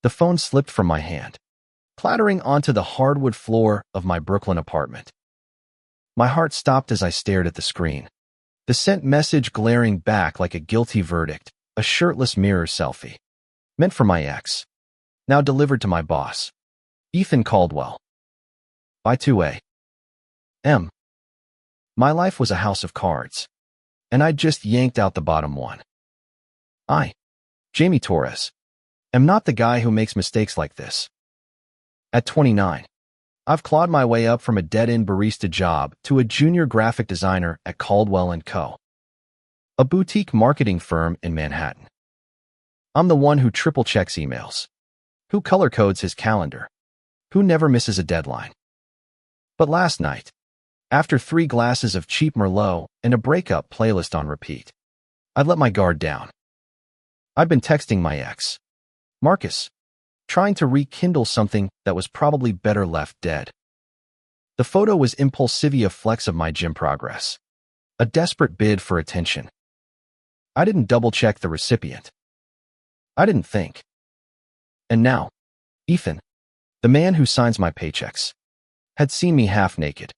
The phone slipped from my hand, clattering onto the hardwood floor of my Brooklyn apartment. My heart stopped as I stared at the screen. The sent message glaring back like a guilty verdict, a shirtless mirror selfie. Meant for my ex. Now delivered to my boss. Ethan Caldwell. By 2 a.m. My life was a house of cards, and I'd just yanked out the bottom one. I, Jamie Torres, am not the guy who makes mistakes like this. At 29, I've clawed my way up from a dead-end barista job to a junior graphic designer at Caldwell & Co., a boutique marketing firm in Manhattan. I'm the one who triple-checks emails, who color-codes his calendar, who never misses a deadline. But last night, after 3 glasses of cheap Merlot and a breakup playlist on repeat, I'd let my guard down. I'd been texting my ex, Marcus, trying to rekindle something that was probably better left dead. The photo was impulsivia flex of my gym progress, a desperate bid for attention. I didn't double-check the recipient. I didn't think. And now, Ethan, the man who signs my paychecks, had seen me half-naked,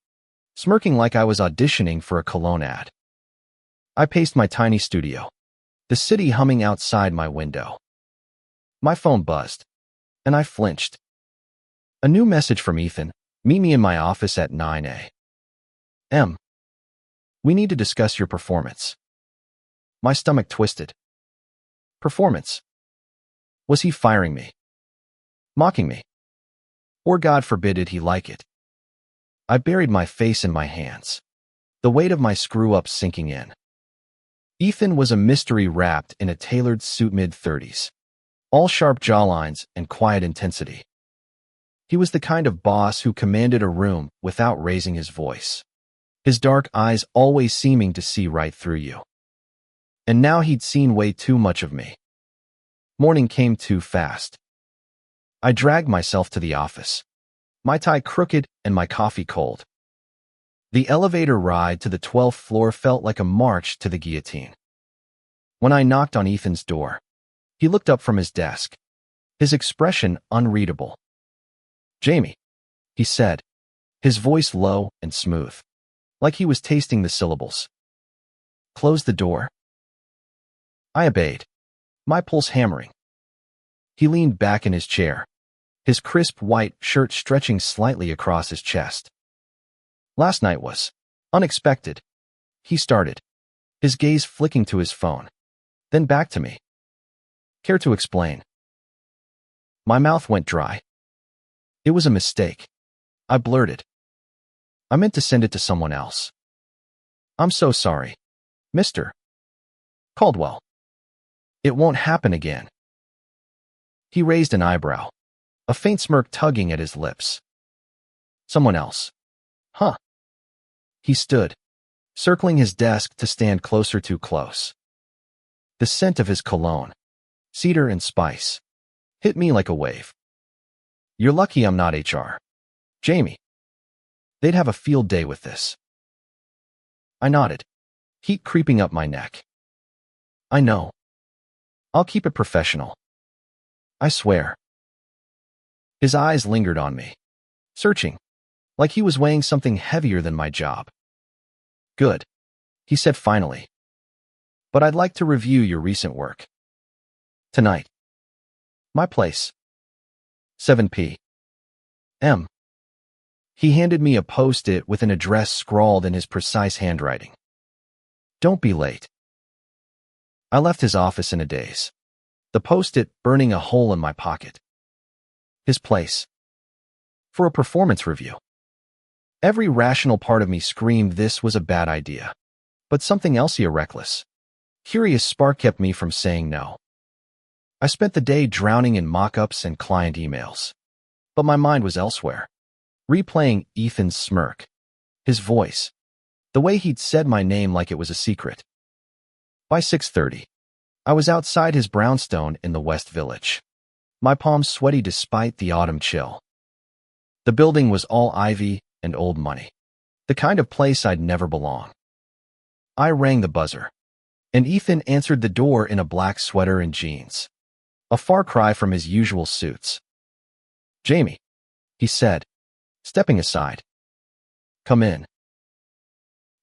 smirking like I was auditioning for a cologne ad. I paced my tiny studio, the city humming outside my window. My phone buzzed, and I flinched. A new message from Ethan: meet me in my office at 9 a.m. We need to discuss your performance. My stomach twisted. Performance? Was he firing me? Mocking me? Or, God forbid, did he like it? I buried my face in my hands, the weight of my screw-ups sinking in. Ethan was a mystery wrapped in a tailored suit mid-30s, all sharp jawlines and quiet intensity. He was the kind of boss who commanded a room without raising his voice, his dark eyes always seeming to see right through you. And now he'd seen way too much of me. Morning came too fast. I dragged myself to the office, my tie crooked and my coffee cold. The elevator ride to the 12th floor felt like a march to the guillotine. When I knocked on Ethan's door, he looked up from his desk, his expression unreadable. Jamie, he said, his voice low and smooth, like he was tasting the syllables. Close the door. I obeyed, my pulse hammering. He leaned back in his chair, his crisp white shirt stretching slightly across his chest. Last night was unexpected, he started, his gaze flicking to his phone, then back to me. Care to explain? My mouth went dry. It was a mistake, I blurted. I meant to send it to someone else. I'm so sorry, Mr. Caldwell. It won't happen again. He raised an eyebrow, a faint smirk tugging at his lips. Someone else. Huh. He stood, circling his desk to stand closer too close. The scent of his cologne, cedar and spice, hit me like a wave. You're lucky I'm not HR. Jamie. They'd have a field day with this. I nodded, heat creeping up my neck. I know. I'll keep it professional. I swear. His eyes lingered on me, searching, like he was weighing something heavier than my job. Good, he said finally. But I'd like to review your recent work. Tonight. My place. 7 p.m. He handed me a post-it with an address scrawled in his precise handwriting. Don't be late. I left his office in a daze, the post-it burning a hole in my pocket. His place. For a performance review. Every rational part of me screamed this was a bad idea, but something else here reckless. Curious spark kept me from saying no. I spent the day drowning in mock-ups and client emails, but my mind was elsewhere, replaying Ethan's smirk, his voice, the way he'd said my name like it was a secret. By 6:30, I was outside his brownstone in the West Village, my palms sweaty despite the autumn chill. The building was all ivy and old money, the kind of place I'd never belong. I rang the buzzer, and Ethan answered the door in a black sweater and jeans, a far cry from his usual suits. "Jamie," he said, stepping aside. "Come in."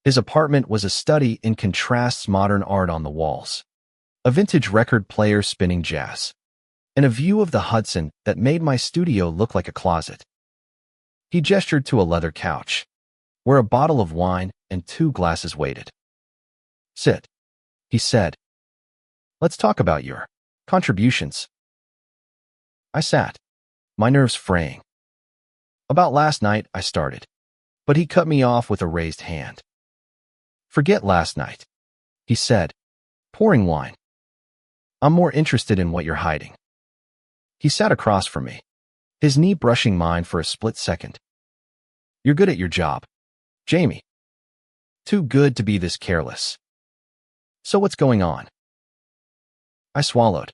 His apartment was a study in contrasts, modern art on the walls, a vintage record player spinning jazz, and a view of the Hudson that made my studio look like a closet. He gestured to a leather couch, where a bottle of wine and 2 glasses waited. "Sit," he said. "Let's talk about your contributions." I sat, my nerves fraying. "About last night," I started, but he cut me off with a raised hand. "Forget last night," he said, pouring wine. "I'm more interested in what you're hiding." He sat across from me, his knee brushing mine for a split second. "You're good at your job, Jamie. Too good to be this careless. So what's going on?" I swallowed,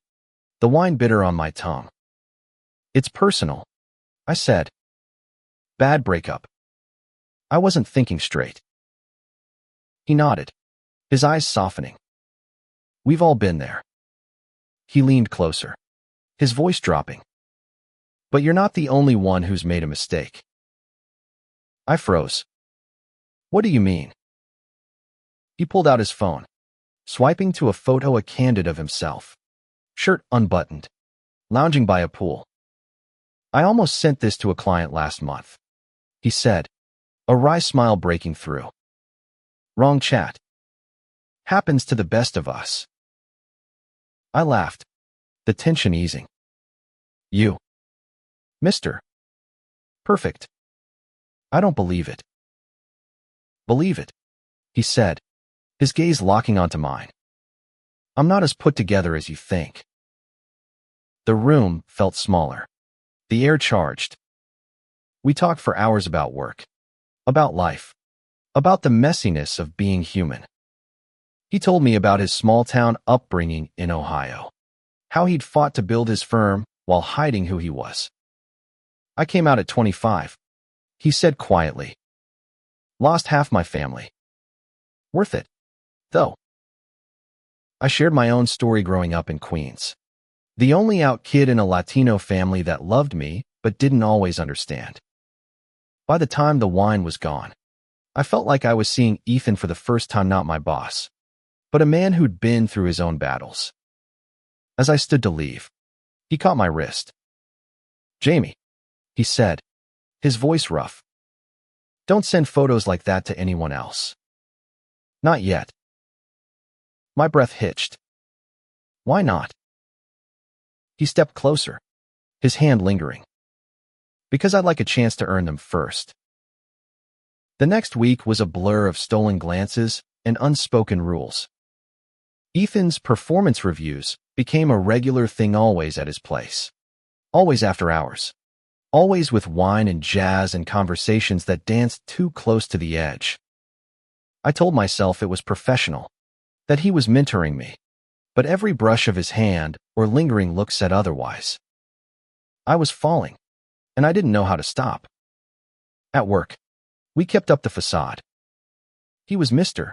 the wine bitter on my tongue. "It's personal," I said. "Bad breakup." I wasn't thinking straight. He nodded, his eyes softening. "We've all been there." He leaned closer, his voice dropping. "But you're not the only one who's made a mistake." I froze. "What do you mean?" He pulled out his phone, swiping to a photo, a candid of himself, shirt unbuttoned, lounging by a pool. "I almost sent this to a client last month," he said, a wry smile breaking through. "Wrong chat. Happens to the best of us." I laughed, the tension easing. "You, Mr. Perfect. I don't believe it." "Believe it," he said, his gaze locking onto mine. "I'm not as put together as you think." The room felt smaller, the air charged. We talked for hours about work, about life, about the messiness of being human. He told me about his small-town upbringing in Ohio, how he'd fought to build his firm while hiding who he was. "I came out at 25, he said quietly. "Lost half my family. Worth it, though." I shared my own story growing up in Queens, the only out kid in a Latino family that loved me but didn't always understand. By the time the wine was gone, I felt like I was seeing Ethan for the first time, not my boss, but a man who'd been through his own battles. As I stood to leave, he caught my wrist. "Jamie," he said, his voice rough. "Don't send photos like that to anyone else." "Not yet." My breath hitched. "Why not?" He stepped closer, his hand lingering. "Because I'd like a chance to earn them first." The next week was a blur of stolen glances and unspoken rules. Ethan's performance reviews became a regular thing, always at his place, always after hours, always with wine and jazz and conversations that danced too close to the edge. I told myself it was professional, that he was mentoring me, but every brush of his hand or lingering look said otherwise. I was falling, and I didn't know how to stop. At work, we kept up the facade. He was Mr.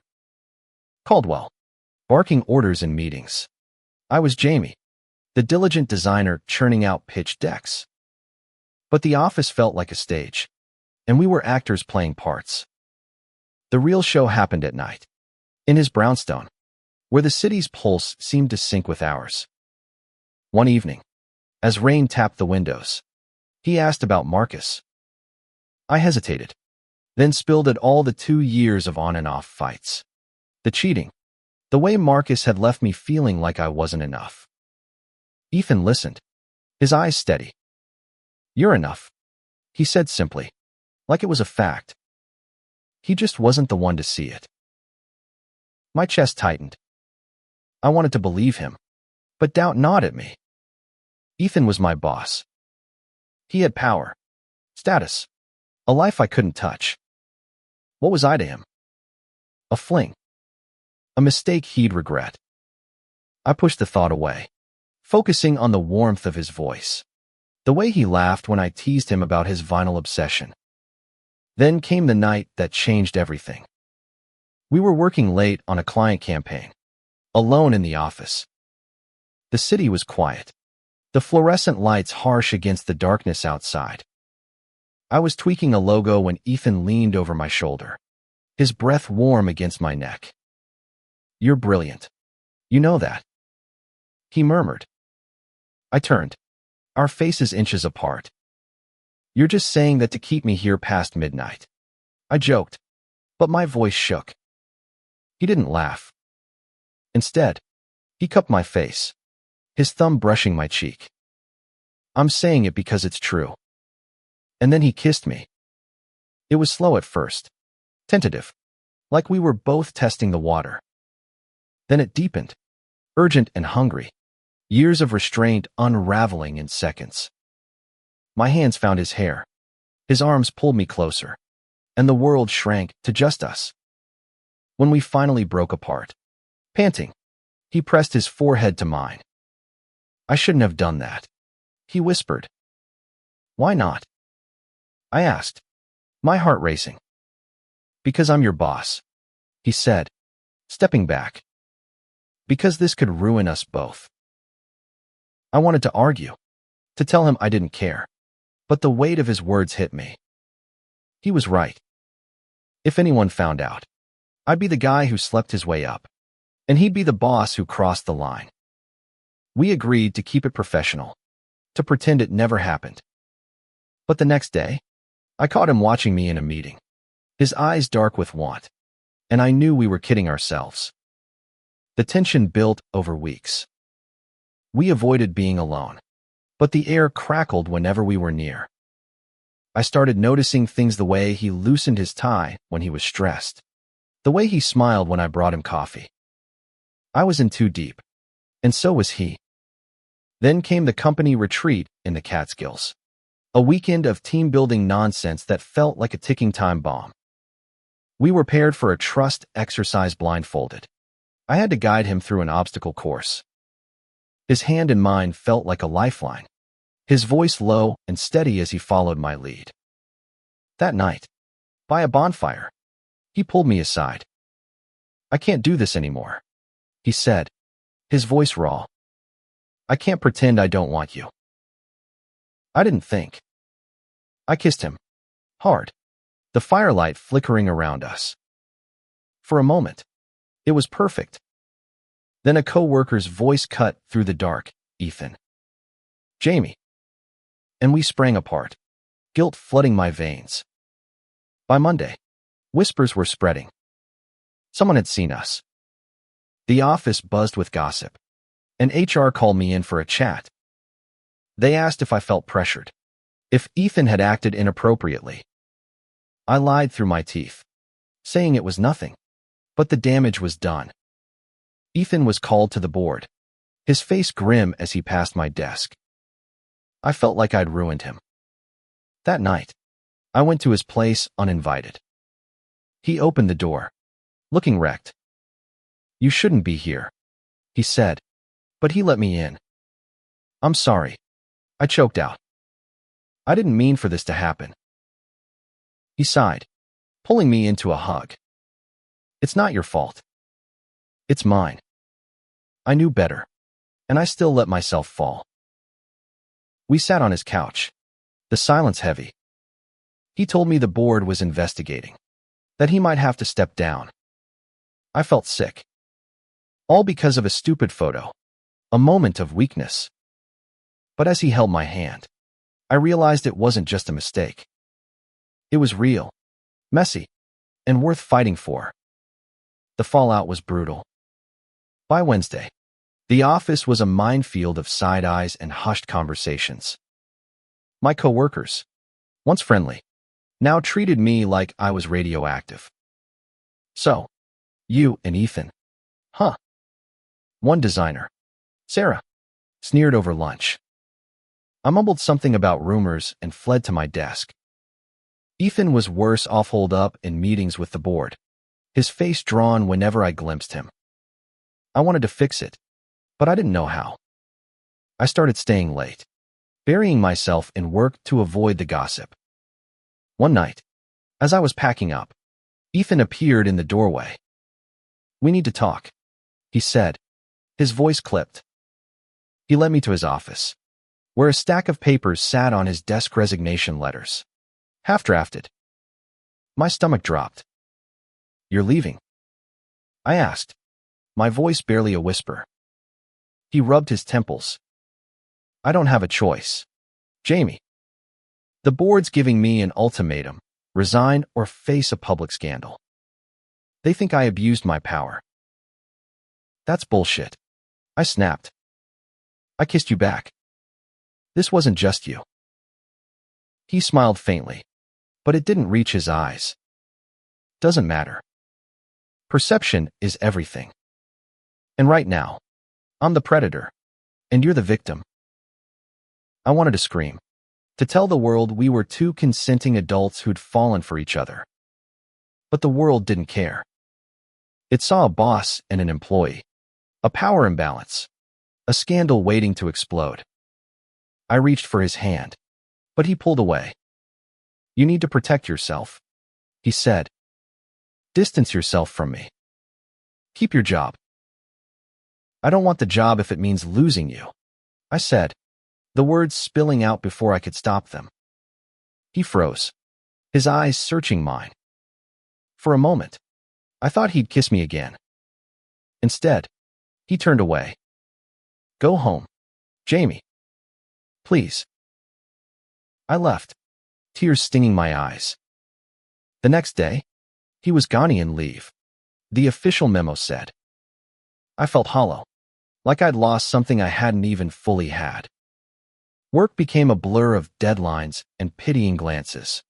Caldwell, barking orders in meetings. I was Jamie, the diligent designer churning out pitch decks. But the office felt like a stage, and we were actors playing parts. The real show happened at night, in his brownstone, where the city's pulse seemed to sync with ours. One evening, as rain tapped the windows, he asked about Marcus. I hesitated, then spilled at all the 2 years of on and off fights. The cheating, the way Marcus had left me feeling like I wasn't enough. Ethan listened, his eyes steady. "You're enough," he said simply, like it was a fact. He just wasn't the one to see it. My chest tightened. I wanted to believe him, but doubt gnawed at me. Ethan was my boss. He had power, status, a life I couldn't touch. What was I to him? A fling. A mistake he'd regret. I pushed the thought away, focusing on the warmth of his voice, the way he laughed when I teased him about his vinyl obsession. Then came the night that changed everything. We were working late on a client campaign, alone in the office. The city was quiet, the fluorescent lights harsh against the darkness outside. I was tweaking a logo when Ethan leaned over my shoulder, his breath warm against my neck. "You're brilliant. You know that," he murmured. I turned, our faces inches apart. "You're just saying that to keep me here past midnight," I joked, but my voice shook. He didn't laugh. Instead, he cupped my face, his thumb brushing my cheek. "I'm saying it because it's true." And then he kissed me. It was slow at first, tentative, like we were both testing the water. Then it deepened, urgent and hungry, years of restraint unraveling in seconds. My hands found his hair, his arms pulled me closer, and the world shrank to just us. When we finally broke apart, panting, he pressed his forehead to mine. "I shouldn't have done that," he whispered. "Why not?" I asked, my heart racing. "Because I'm your boss," he said, stepping back. "Because this could ruin us both." I wanted to argue, to tell him I didn't care, but the weight of his words hit me. He was right. If anyone found out, I'd be the guy who slept his way up, and he'd be the boss who crossed the line. We agreed to keep it professional, to pretend it never happened. But the next day, I caught him watching me in a meeting, his eyes dark with want, and I knew we were kidding ourselves. The tension built over weeks. We avoided being alone, but the air crackled whenever we were near. I started noticing things: the way he loosened his tie when he was stressed, the way he smiled when I brought him coffee. I was in too deep, and so was he. Then came the company retreat in the Catskills, a weekend of team-building nonsense that felt like a ticking time bomb. We were paired for a trust exercise blindfolded. I had to guide him through an obstacle course. His hand in mine felt like a lifeline, his voice low and steady as he followed my lead. That night, by a bonfire, he pulled me aside. "I can't do this anymore," he said, his voice raw. "I can't pretend I don't want you." I didn't think. I kissed him, hard, the firelight flickering around us. For a moment, it was perfect. Then a coworker's voice cut through the dark. "Ethan." "Jamie." And we sprang apart, guilt flooding my veins. By Monday, whispers were spreading. Someone had seen us. The office buzzed with gossip, and HR called me in for a chat. They asked if I felt pressured, if Ethan had acted inappropriately. I lied through my teeth, saying it was nothing, but the damage was done. Ethan was called to the board, his face grim as he passed my desk. I felt like I'd ruined him. That night, I went to his place uninvited. He opened the door, looking wrecked. "You shouldn't be here," he said, but he let me in. "I'm sorry," I choked out. "I didn't mean for this to happen." He sighed, pulling me into a hug. "It's not your fault. It's mine." I knew better, and I still let myself fall. We sat on his couch, the silence heavy. He told me the board was investigating, that he might have to step down. I felt sick. All because of a stupid photo, a moment of weakness. But as he held my hand, I realized it wasn't just a mistake. It was real, messy, and worth fighting for. The fallout was brutal. By Wednesday, the office was a minefield of side eyes and hushed conversations. My coworkers, once friendly, now treated me like I was radioactive. "So, you and Ethan, huh?" One designer, Sarah, sneered over lunch. I mumbled something about rumors and fled to my desk. Ethan was worse off, holed up in meetings with the board, his face drawn whenever I glimpsed him. I wanted to fix it, but I didn't know how. I started staying late, burying myself in work to avoid the gossip. One night, as I was packing up, Ethan appeared in the doorway. "We need to talk," he said, his voice clipped. He led me to his office, where a stack of papers sat on his desk, resignation letters. Half-drafted. My stomach dropped. "You're leaving?" I asked, my voice barely a whisper. He rubbed his temples. "I don't have a choice, Jamie. The board's giving me an ultimatum: resign or face a public scandal. They think I abused my power." "That's bullshit," I snapped. "I kissed you back. This wasn't just you." He smiled faintly, but it didn't reach his eyes. "Doesn't matter. Perception is everything. And right now, I'm the predator, and you're the victim." I wanted to scream, to tell the world we were two consenting adults who'd fallen for each other. But the world didn't care. It saw a boss and an employee, a power imbalance, a scandal waiting to explode. I reached for his hand, but he pulled away. "You need to protect yourself," he said. "Distance yourself from me. Keep your job." "I don't want the job if it means losing you," I said, the words spilling out before I could stop them. He froze, his eyes searching mine. For a moment, I thought he'd kiss me again. Instead, he turned away. "Go home, Jamie. Please." I left, tears stinging my eyes. The next day, he was gone on leave, the official memo said. I felt hollow, like I'd lost something I hadn't even fully had. Work became a blur of deadlines and pitying glances.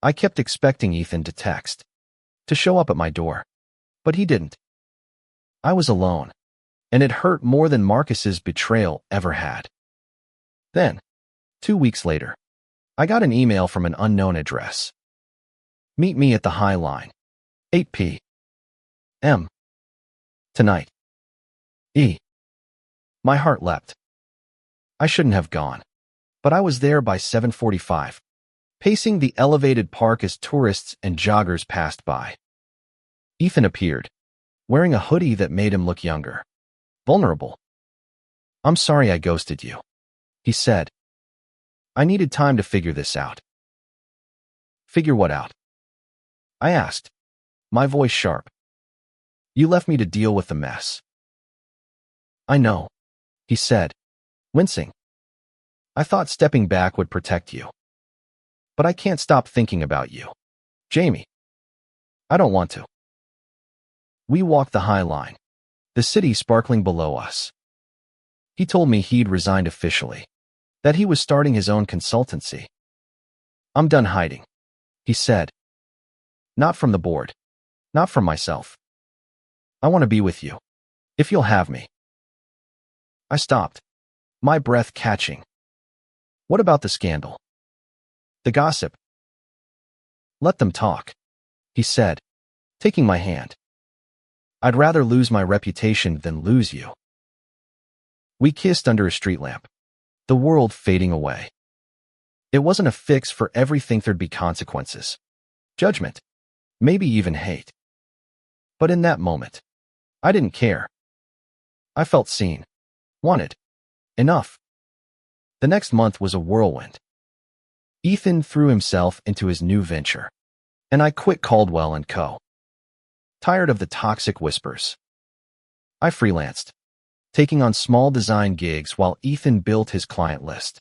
I kept expecting Ethan to text, to show up at my door, but he didn't. I was alone, and it hurt more than Marcus's betrayal ever had. Then, 2 weeks later, I got an email from an unknown address. "Meet me at the High Line, 8 p.m. tonight." My heart leapt. I shouldn't have gone, but I was there by 7:45, pacing the elevated park as tourists and joggers passed by. Ethan appeared, wearing a hoodie that made him look younger, vulnerable. "I'm sorry I ghosted you," he said. "I needed time to figure this out." "Figure what out?" I asked, my voice sharp. "You left me to deal with the mess." "I know," he said, wincing. "I thought stepping back would protect you. But I can't stop thinking about you, Jamie. I don't want to." We walked the High Line, the city sparkling below us. He told me he'd resigned officially, that he was starting his own consultancy. "I'm done hiding," he said. "Not from the board, not from myself. I want to be with you, if you'll have me." I stopped, my breath catching. "What about the scandal? The gossip?" "Let them talk," he said, taking my hand. "I'd rather lose my reputation than lose you." We kissed under a street lamp, the world fading away. It wasn't a fix for everything. There'd be consequences, judgment, maybe even hate. But in that moment, I didn't care. I felt seen, wanted, enough. The next month was a whirlwind. Ethan threw himself into his new venture, and I quit Caldwell & Co. Tired of the toxic whispers, I freelanced, taking on small design gigs while Ethan built his client list.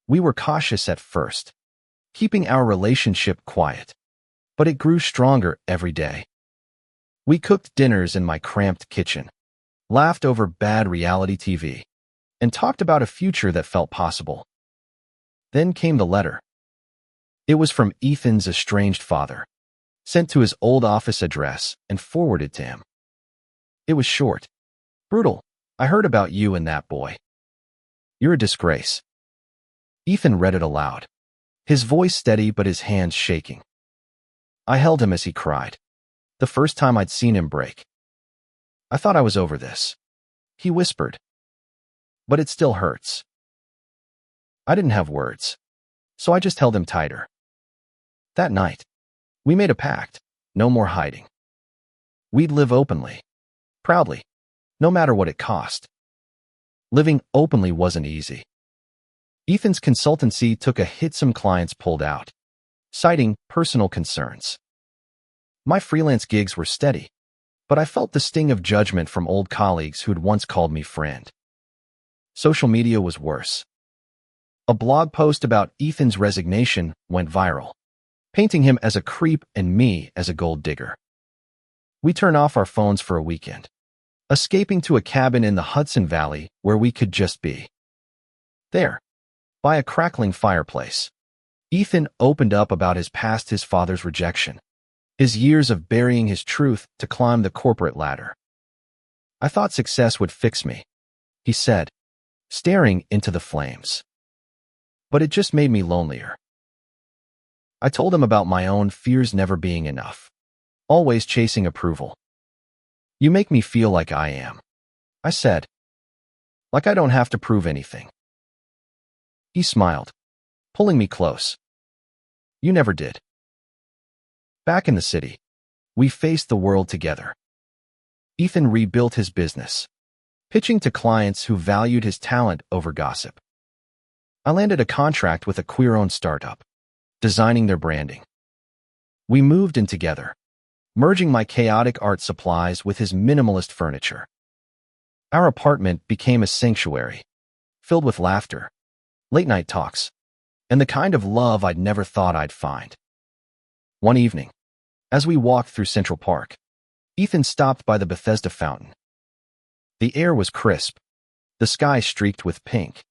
We were cautious at first, keeping our relationship quiet, but it grew stronger every day. We cooked dinners in my cramped kitchen, laughed over bad reality TV, and talked about a future that felt possible. Then came the letter. It was from Ethan's estranged father, sent to his old office address and forwarded to him. It was short, brutal. "I heard about you and that boy. You're a disgrace." Ethan read it aloud, his voice steady but his hands shaking. I held him as he cried, the first time I'd seen him break. "I thought I was over this," he whispered. "But it still hurts." I didn't have words, so I just held him tighter. That night, we made a pact: no more hiding. We'd live openly, proudly, no matter what it cost. Living openly wasn't easy, Ethan's consultancy took a hit, some clients pulled out, citing personal concerns. My freelance gigs were steady, but I felt the sting of judgment from old colleagues who'd once called me friend. Social media was worse. A blog post about Ethan's resignation went viral, painting him as a creep and me as a gold digger. We turned off our phones for a weekend, escaping to a cabin in the Hudson Valley where we could just be. There, by a crackling fireplace, Ethan opened up about his past, his father's rejection, his years of burying his truth to climb the corporate ladder. I thought success would fix me, he said, staring into the flames. But it just made me lonelier. I told him about my own fears, never being enough, always chasing approval. You make me feel like I am, I said. Like I don't have to prove anything. He smiled, pulling me close. You never did. Back in the city, we faced the world together. Ethan rebuilt his business, pitching to clients who valued his talent over gossip. I landed a contract with a queer-owned startup, designing their branding. We moved in together, merging my chaotic art supplies with his minimalist furniture. Our apartment became a sanctuary, filled with laughter, late-night talks, and the kind of love I'd never thought I'd find. One evening, as we walked through Central Park, Ethan stopped by the Bethesda fountain. The air was crisp, the sky streaked with pink.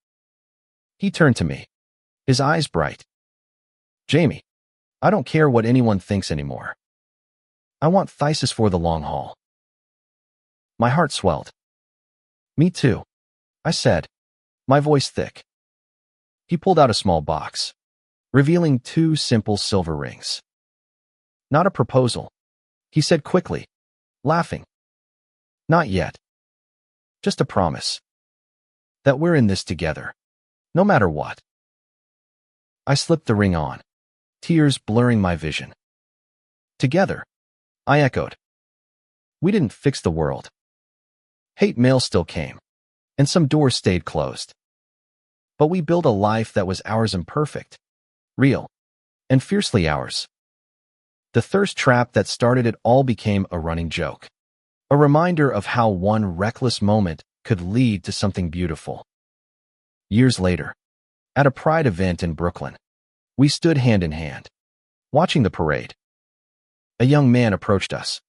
He turned to me, his eyes bright. Jamie, I don't care what anyone thinks anymore. I want thesis for the long haul. My heart swelled. Me too, I said, my voice thick. He pulled out a small box, revealing 2 simple silver rings. Not a proposal, he said quickly, laughing. Not yet. Just a promise. That we're in this together, no matter what. I slipped the ring on, tears blurring my vision. Together, I echoed. We didn't fix the world. Hate mail still came, and some doors stayed closed. But we built a life that was ours, imperfect, real, and fiercely ours. The thirst trap that started it all became a running joke, a reminder of how one reckless moment could lead to something beautiful. Years later, at a Pride event in Brooklyn, we stood hand in hand, watching the parade. A young man approached us,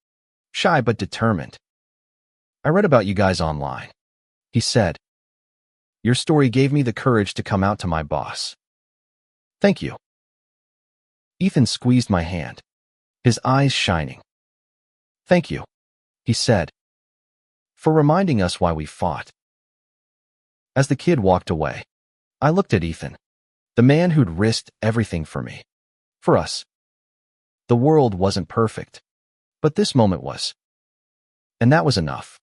shy but determined. I read about you guys online, he said. Your story gave me the courage to come out to my boss. Thank you. Ethan squeezed my hand, his eyes shining. Thank you, he said, for reminding us why we fought. As the kid walked away, I looked at Ethan, the man who'd risked everything for me, for us. The world wasn't perfect, but this moment was. And that was enough.